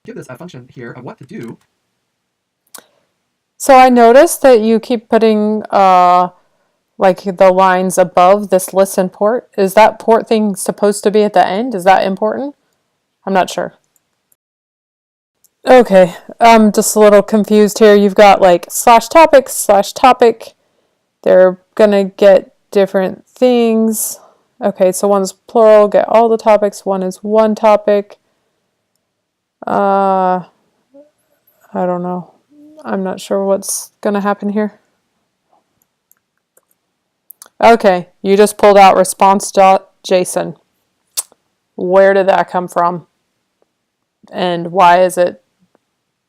give this a function here of what to do. So I noticed that you keep putting like the lines above this listen port. Is that port thing supposed to be at the end? Is that important? I'm not sure. Okay, I'm just a little confused here. You've got like slash topics, slash topic. They're gonna get different things. Okay, so one's plural, get all the topics. One is one topic. I don't know. I'm not sure what's gonna happen here. Okay, you just pulled out response.json. Where did that come from? And why is it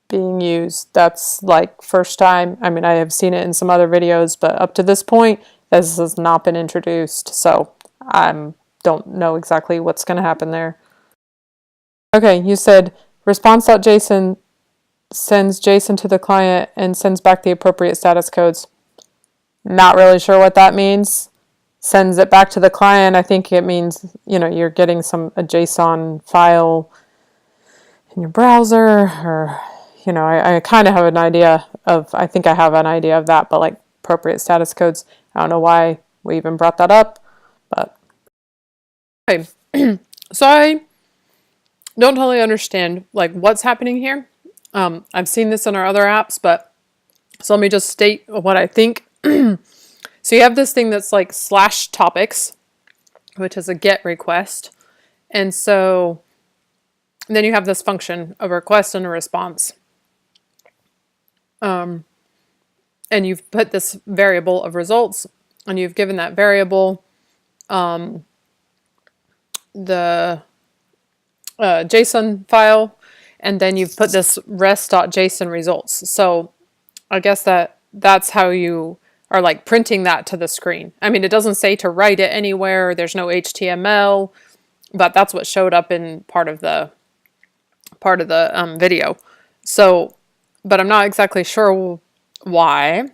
being used? That's like first time. I mean, I have seen it in some other videos, but up to this point, this has not been introduced. So I don't know exactly what's going to happen there. Okay, you said response.json sends JSON to the client and sends back the appropriate status codes. Not really sure what that means. Sends it back to the client. I think it means, you're getting a JSON file in your browser, or, I kind of have an idea I think I have an idea of that, but like appropriate status codes, I don't know why we even brought that up, but. Okay, so I don't totally understand like what's happening here. I've seen this in our other apps, but so let me just state what I think. So you have this thing that's like slash topics, which is a get request. And so then you have this function, a request and a response. And you've put this variable of results, and you've given that variable the JSON file, and then you've put this rest.json results. So I guess that's how you are like printing that to the screen. I mean, it doesn't say to write it anywhere. There's no HTML, but that's what showed up in part of the video. So, but I'm not exactly sure why.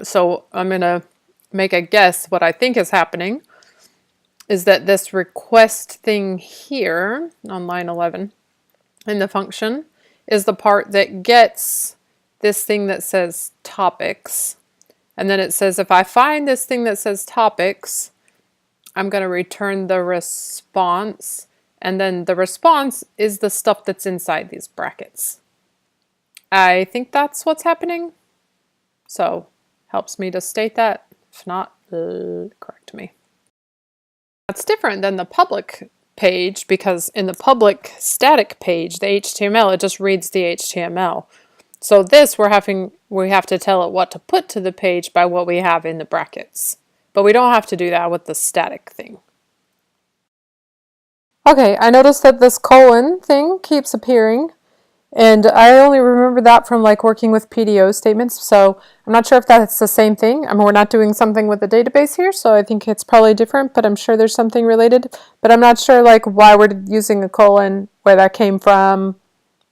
So I'm gonna make a guess. What I think is happening is that this request thing here on line 11 in the function is the part that gets this thing that says topics. And then it says, if I find this thing that says topics, I'm going to return the response. And then the response is the stuff that's inside these brackets. I think that's what's happening. So helps me to state that. If not, correct me. That's different than the public page, because in the public static page, the HTML, it just reads the HTML. So this we have to tell it what to put to the page by what we have in the brackets. But we don't have to do that with the static thing. Okay, I noticed that this colon thing keeps appearing, and I only remember that from like working with PDO statements, so I'm not sure if that's the same thing. I mean, we're not doing something with the database here, so I think it's probably different, but I'm sure there's something related. But I'm not sure like why we're using a colon, where that came from,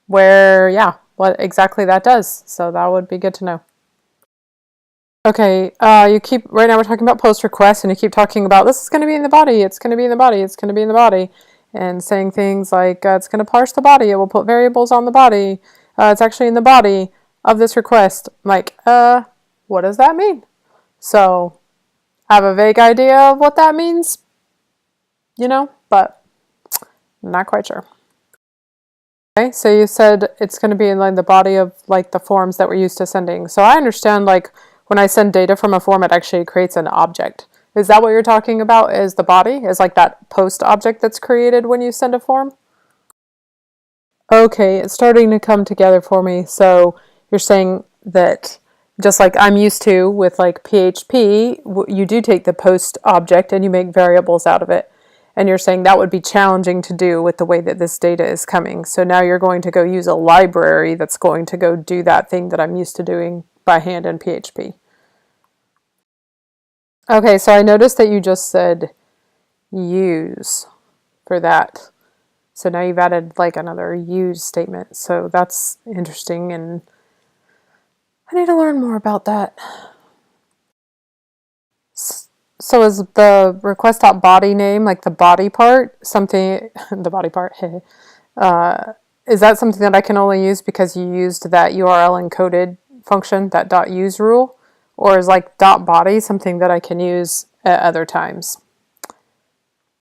what exactly that does. So that would be good to know. Okay, right now we're talking about post requests, and you keep talking about this is going to be in the body, it's going to be in the body, it's going to be in the body, and saying things like it's going to parse the body, it will put variables on the body, it's actually in the body of this request. I'm like, what does that mean? So I have a vague idea of what that means, but I'm not quite sure. Okay, so you said it's going to be in like the body of like the forms that we're used to sending. So I understand like when I send data from a form, it actually creates an object. Is that what you're talking about? Is the body? Is like that post object that's created when you send a form? Okay, it's starting to come together for me. So you're saying that just like I'm used to with like PHP, you do take the post object and you make variables out of it. And you're saying that would be challenging to do with the way that this data is coming. So now you're going to go use a library that's going to go do that thing that I'm used to doing by hand in PHP. Okay, so I noticed that you just said use for that. So now you've added like another use statement. So that's interesting, and I need to learn more about that. So is the request.body name, like the body part, something, the body part, is that something that I can only use because you used that URL encoded function, that .use rule? Or is like .body something that I can use at other times?